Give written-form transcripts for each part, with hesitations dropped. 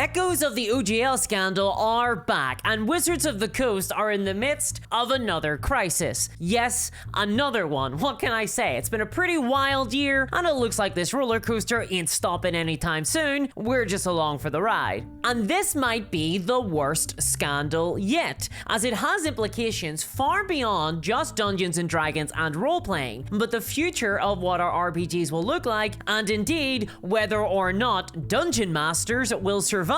Echoes of the OGL scandal are back, and Wizards of the Coast are in the midst of another crisis. Yes, another one. What can I say? It's been a pretty wild year, and it looks like this roller coaster ain't stopping anytime soon. We're just along for the ride. And this might be the worst scandal yet, as it has implications far beyond just Dungeons and Dragons and role-playing, but the future of what our RPGs will look like, and indeed whether or not Dungeon Masters will survive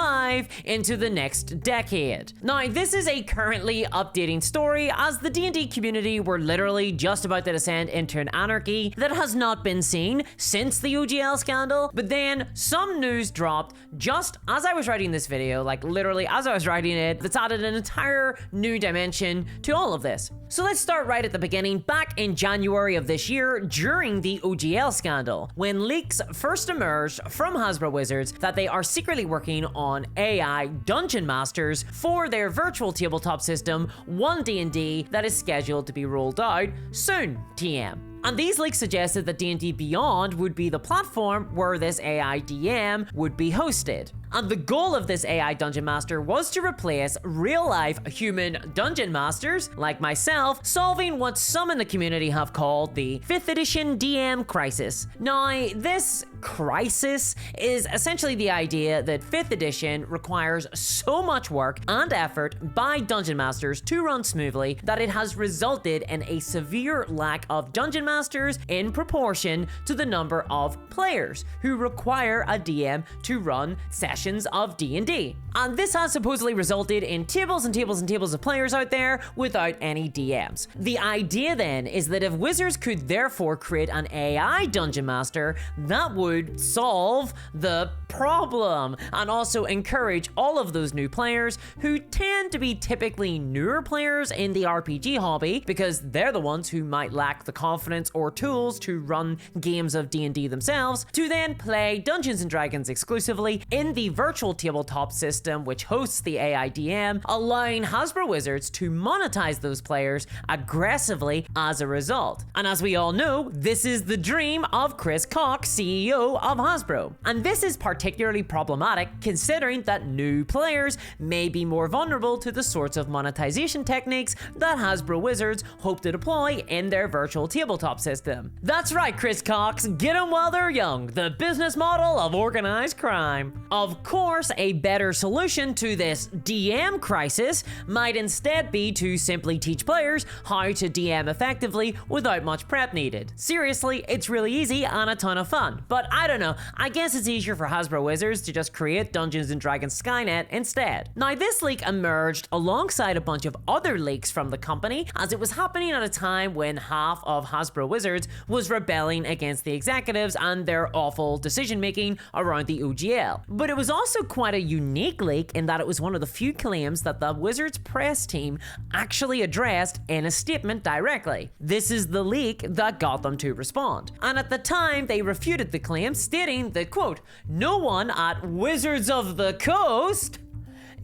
into the next decade. Now, this is a currently updating story, as the D&D community were literally just about to descend into an anarchy that has not been seen since the OGL scandal, but then some news dropped just as I was writing this video, like literally as I was writing it, that's added an entire new dimension to all of this. So let's start right at the beginning, back in January of this year, during the OGL scandal, when leaks first emerged from Hasbro Wizards that they are secretly working on AI Dungeon Masters for their virtual tabletop system, 1D&D, that is scheduled to be rolled out soon, TM. And these leaks suggested that D&D Beyond would be the platform where this AI DM would be hosted. And the goal of this AI Dungeon Master was to replace real-life human Dungeon Masters, like myself, solving what some in the community have called the 5th edition DM crisis. Now, this crisis is essentially the idea that 5th edition requires so much work and effort by Dungeon Masters to run smoothly that it has resulted in a severe lack of Dungeon Masters in proportion to the number of players who require a DM to run sessions of D&D. And this has supposedly resulted in tables and tables and tables of players out there without any DMs. The idea then is that if Wizards could therefore create an AI Dungeon Master, that would solve the problem and also encourage all of those new players who tend to be typically newer players in the RPG hobby, because they're the ones who might lack the confidence or tools to run games of D&D themselves, to then play Dungeons and Dragons exclusively in the virtual tabletop system which hosts the AI DM, allowing Hasbro Wizards to monetize those players aggressively as a result. And as we all know, this is the dream of Chris Cox, CEO of Hasbro. And this is particularly problematic considering that new players may be more vulnerable to the sorts of monetization techniques that Hasbro Wizards hope to deploy in their virtual tabletop system. That's right, Chris Cox, get them while they're young, the business model of organized crime. Of course, a better solution to this DM crisis might instead be to simply teach players how to DM effectively without much prep needed. Seriously, it's really easy and a ton of fun, but I don't know, I guess it's easier for Hasbro Wizards to just create Dungeons & Dragons Skynet instead. Now, this leak emerged alongside a bunch of other leaks from the company, as it was happening at a time when half of Hasbro Wizards was rebelling against the executives and their awful decision making around the OGL. But it was also quite a unique leak in that it was one of the few claims that the Wizards press team actually addressed in a statement directly. This is the leak that got them to respond. And at the time, they refuted the claim, stating that, quote, "No one at Wizards of the Coast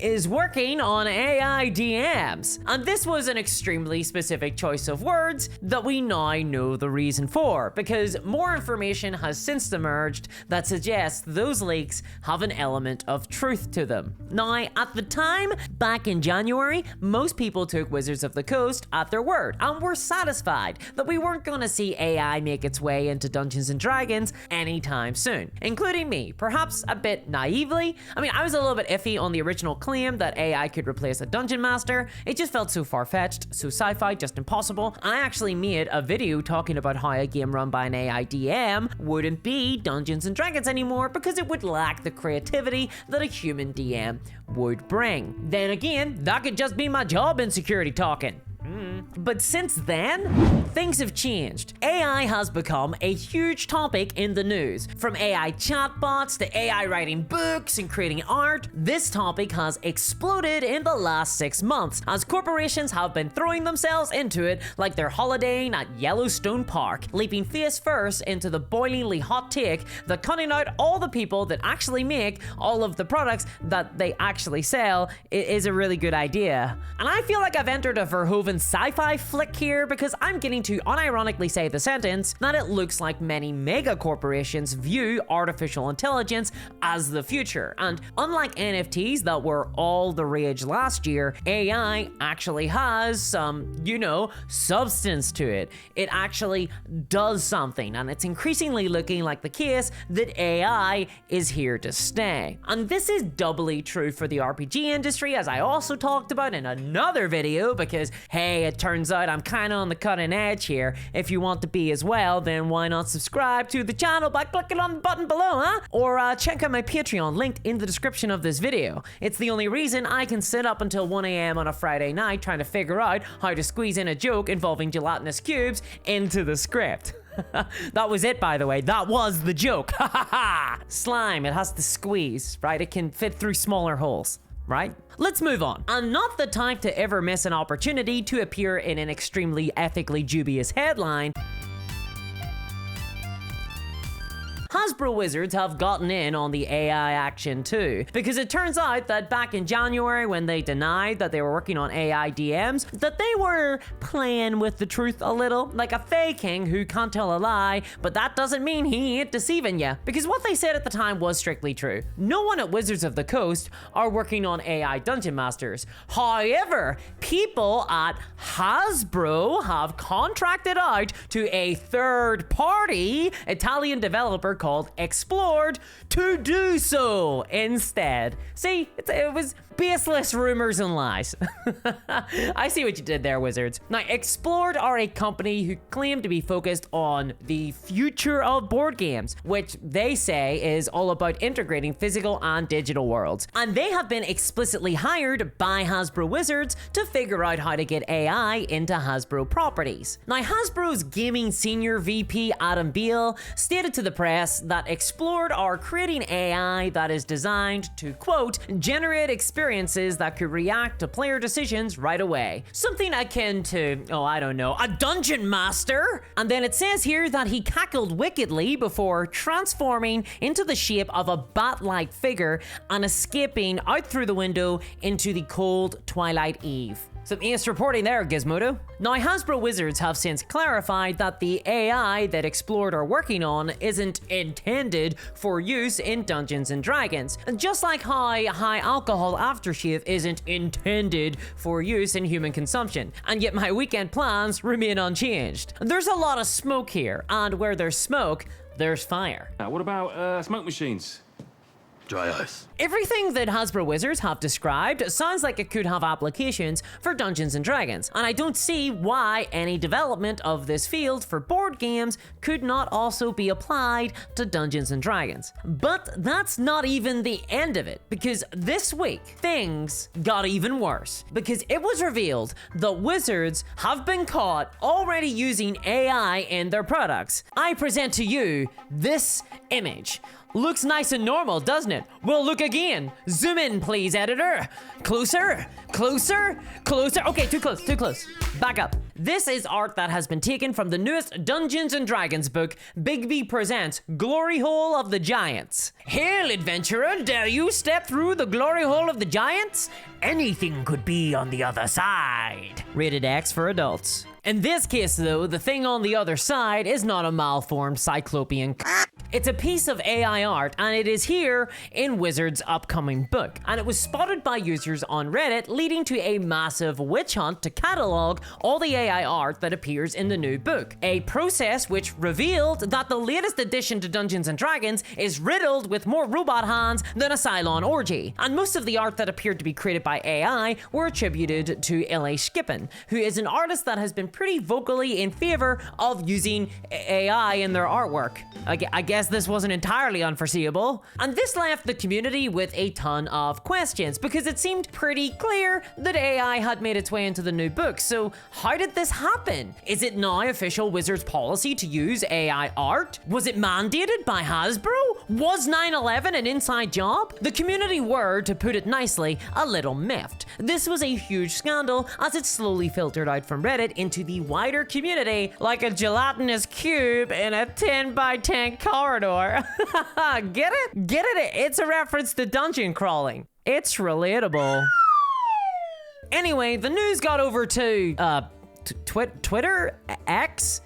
is working on AI DMs." And this was an extremely specific choice of words that we now know the reason for, because more information has since emerged that suggests those leaks have an element of truth to them. Now, at the time, back in January, most people took Wizards of the Coast at their word and were satisfied that we weren't going to see AI make its way into Dungeons and Dragons anytime soon, including me, perhaps a bit naively. I mean, I was a little bit iffy on the original claim that AI could replace a Dungeon Master. It just felt so far-fetched, so sci-fi, just impossible. I actually made a video talking about how a game run by an AI DM wouldn't be Dungeons and Dragons anymore because it would lack the creativity that a human DM would bring. Then again, that could just be my job insecurity talking. But since then, things have changed. AI has become a huge topic in the news. From AI chatbots to AI writing books and creating art, this topic has exploded in the last 6 months as corporations have been throwing themselves into it like they're holidaying at Yellowstone Park, leaping face first into the boilingly hot take that cutting out all the people that actually make all of the products that they actually sell is a really good idea. And I feel like I've entered a Verhoeven sci-fi flick here because I'm getting to unironically say the sentence that it looks like many mega corporations view artificial intelligence as the future. And unlike NFTs that were all the rage last year, AI actually has some, substance to it. It actually does something, and it's increasingly looking like the case that AI is here to stay. And this is doubly true for the RPG industry, as I also talked about in another video, because hey, it turns out I'm kind of on the cutting edge here. If you want to be as well, then why not subscribe to the channel by clicking on the button below, huh? Or check out my Patreon linked in the description of this video. It's the only reason I can sit up until 1 a.m. on a Friday night trying to figure out how to squeeze in a joke involving gelatinous cubes into the script. That was it, by the way. That was the joke. Slime, it has to squeeze, right? It can fit through smaller holes, right? Let's move on. I'm not the type to ever miss an opportunity to appear in an extremely ethically dubious headline. Hasbro Wizards have gotten in on the AI action too, because it turns out that back in January when they denied that they were working on AI DMs, that they were playing with the truth a little, like a Fey King who can't tell a lie, but that doesn't mean he ain't deceiving ya, because what they said at the time was strictly true. No one at Wizards of the Coast are working on AI Dungeon Masters. However, people at Hasbro have contracted out to a third-party Italian developer called Explored to do so instead. See, it was baseless rumors and lies. I see what you did there, Wizards. Now, Explored are a company who claim to be focused on the future of board games, which they say is all about integrating physical and digital worlds. And they have been explicitly hired by Hasbro Wizards to figure out how to get AI into Hasbro properties. Now, Hasbro's gaming senior VP Adam Beale stated to the press that Explored are creating AI that is designed to, quote, generate experiences that could react to player decisions right away. Something akin to, a dungeon master. And then it says here that he cackled wickedly before transforming into the shape of a bat-like figure and escaping out through the window into the cold twilight eve. Some ace reporting there, Gizmodo. Now, Hasbro Wizards have since clarified that the AI that Explored are working on isn't intended for use in Dungeons & Dragons, just like how high alcohol aftershave isn't intended for use in human consumption. And yet my weekend plans remain unchanged. There's a lot of smoke here, and where there's smoke, there's fire. What about smoke machines? Dry ice. Everything that Hasbro Wizards have described sounds like it could have applications for Dungeons & Dragons, and I don't see why any development of this field for board games could not also be applied to Dungeons & Dragons. But that's not even the end of it, because this week, things got even worse, because it was revealed that Wizards have been caught already using AI in their products. I present to you this image. Looks nice and normal, doesn't it? Well, look again. Zoom in, please, editor. Closer, closer, closer. Okay, too close, too close. Back up. This is art that has been taken from the newest Dungeons & Dragons book, Bigby Presents Glory Hole of the Giants. Hail, adventurer, dare you step through the glory hole of the giants? Anything could be on the other side. Rated X for adults. In this case, though, the thing on the other side is not a malformed cyclopean. It's a piece of AI art, and it is here in Wizards' upcoming book. And it was spotted by users on Reddit, leading to a massive witch hunt to catalog all the AI art that appears in the new book. A process which revealed that the latest addition to Dungeons & Dragons is riddled with more robot hands than a Cylon orgy. And most of the art that appeared to be created by AI were attributed to L.A. Skippen, who is an artist that has been pretty vocally in favor of using AI in their artwork. I guess this wasn't entirely unforeseeable. And this left the community with a ton of questions, because it seemed pretty clear that AI had made its way into the new book. So how did this happen? Is it now official Wizards policy to use AI art? Was it mandated by Hasbro? Was 9/11 an inside job? The community were, to put it nicely, a little miffed. This was a huge scandal as it slowly filtered out from Reddit into the wider community like a gelatinous cube in a 10x10 corridor. Get it? Get it? It's a reference to dungeon crawling. It's relatable. Anyway, the news got over to, Twitter X,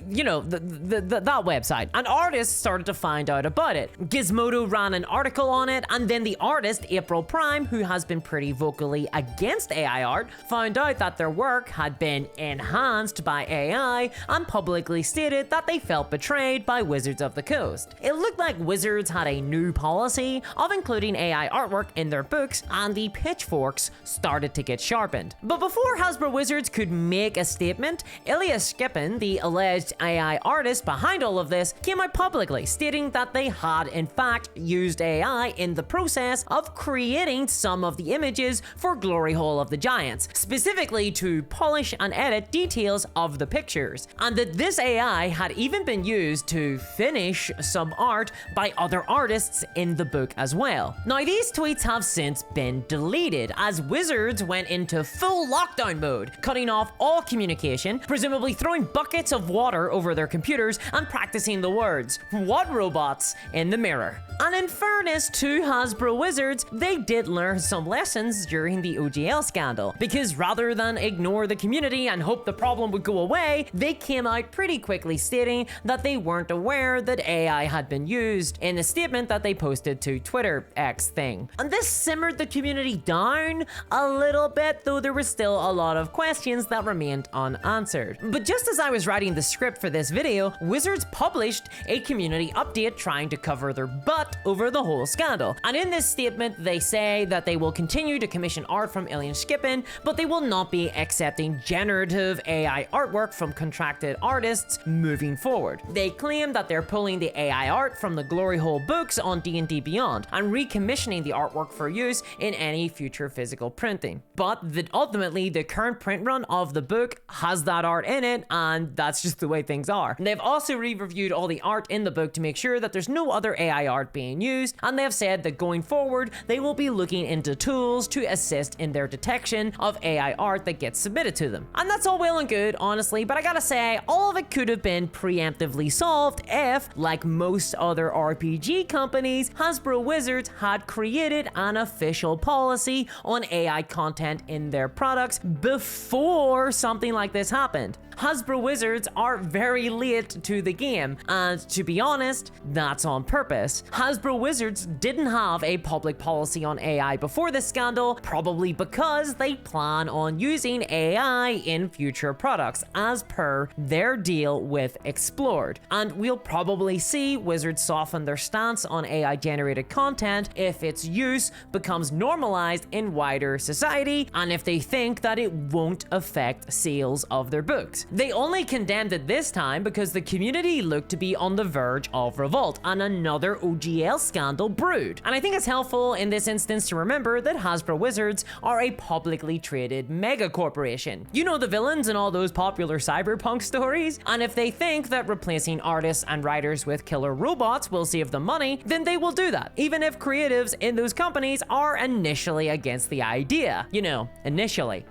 you know, that website, and artists started to find out about it. Gizmodo ran an article on it, and then the artist April Prime, who has been pretty vocally against AI art, found out that their work had been enhanced by AI and publicly stated that they felt betrayed by Wizards of the Coast. It looked like Wizards had a new policy of including AI artwork in their books, and the pitchforks started to get sharpened. But before Hasbro Wizards could make a statement, Ilya Skippin, the alleged AI artist behind all of this, came out publicly stating that they had in fact used AI in the process of creating some of the images for Glory Hole of the Giants, specifically to polish and edit details of the pictures, and that this AI had even been used to finish some art by other artists in the book as well. Now, these tweets have since been deleted as Wizards went into full lockdown mode, cutting off all communication, presumably throwing buckets of water over their computers and practicing the words, "What robots?" in the mirror. And in fairness to Hasbro Wizards, they did learn some lessons during the OGL scandal, because rather than ignore the community and hope the problem would go away, they came out pretty quickly stating that they weren't aware that AI had been used in a statement that they posted to Twitter X thing. And this simmered the community down a little bit, though there was still a lot of questions that remained unanswered. But just as I was writing the script for this video, Wizards published a community update trying to cover their butt over the whole scandal. And in this statement, they say that they will continue to commission art from Ilya Skippin, but they will not be accepting generative AI artwork from contracted artists moving forward. They claim that they're pulling the AI art from the Glory Hole books on D&D Beyond and recommissioning the artwork for use in any future physical printing. But that ultimately, the current print run of the book has that art in it, and that's just the way things are. They've also re-reviewed all the art in the book to make sure that there's no other AI art being used, and they have said that going forward, they will be looking into tools to assist in their detection of AI art that gets submitted to them. And that's all well and good, honestly, but I gotta say, all of it could have been preemptively solved if, like most other RPG companies, Hasbro Wizards had created an official policy on AI content in their products before something like this happened. Hasbro Wizards are very late to the game, and to be honest, that's on purpose. Hasbro Wizards didn't have a public policy on AI before this scandal, probably because they plan on using AI in future products, as per their deal with Explored. And we'll probably see Wizards soften their stance on AI-generated content if its use becomes normalized in wider society, and if they think that it won't affect sales of their books. They only condemned it this time because the community looked to be on the verge of revolt and another OGL scandal brewed. And I think it's helpful in this instance to remember that Hasbro Wizards are a publicly traded mega corporation. You know, the villains in all those popular cyberpunk stories? And if they think that replacing artists and writers with killer robots will save them money, then they will do that, even if creatives in those companies are initially against the idea. You know, initially.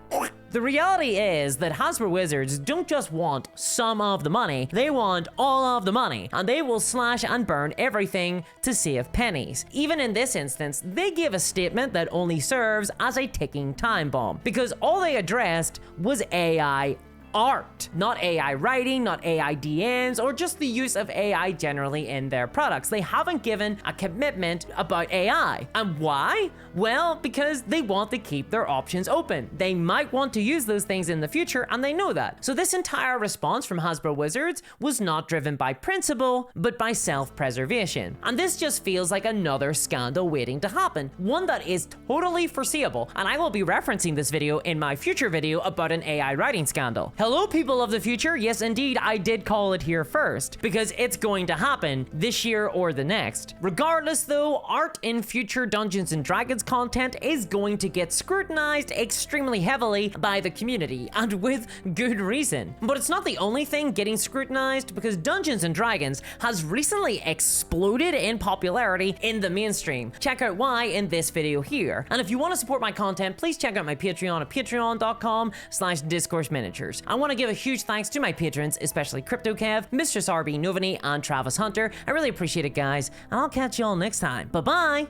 The reality is that Hasbro Wizards don't just want some of the money, they want all of the money, and they will slash and burn everything to save pennies. Even in this instance, they gave a statement that only serves as a ticking time bomb, because all they addressed was AI art, not AI writing, not AI DMs, or just the use of AI generally in their products. They haven't given a commitment about AI. And why? Well, because they want to keep their options open. They might want to use those things in the future, and they know that. So this entire response from Hasbro Wizards was not driven by principle, but by self-preservation. And this just feels like another scandal waiting to happen, one that is totally foreseeable, and I will be referencing this video in my future video about an AI writing scandal. Hello, people of the future. Yes, indeed, I did call it here first, because it's going to happen this year or the next. Regardless, though, art in future Dungeons & Dragons content is going to get scrutinized extremely heavily by the community, and with good reason. But it's not the only thing getting scrutinized, because Dungeons & Dragons has recently exploded in popularity in the mainstream. Check out why in this video here. And if you want to support my content, please check out my Patreon at patreon.com/discourseminiatures. I want to give a huge thanks to my patrons, especially CryptoKev, Mistress RB Novany, and Travis Hunter. I really appreciate it, guys, and I'll catch y'all next time. Bye-bye!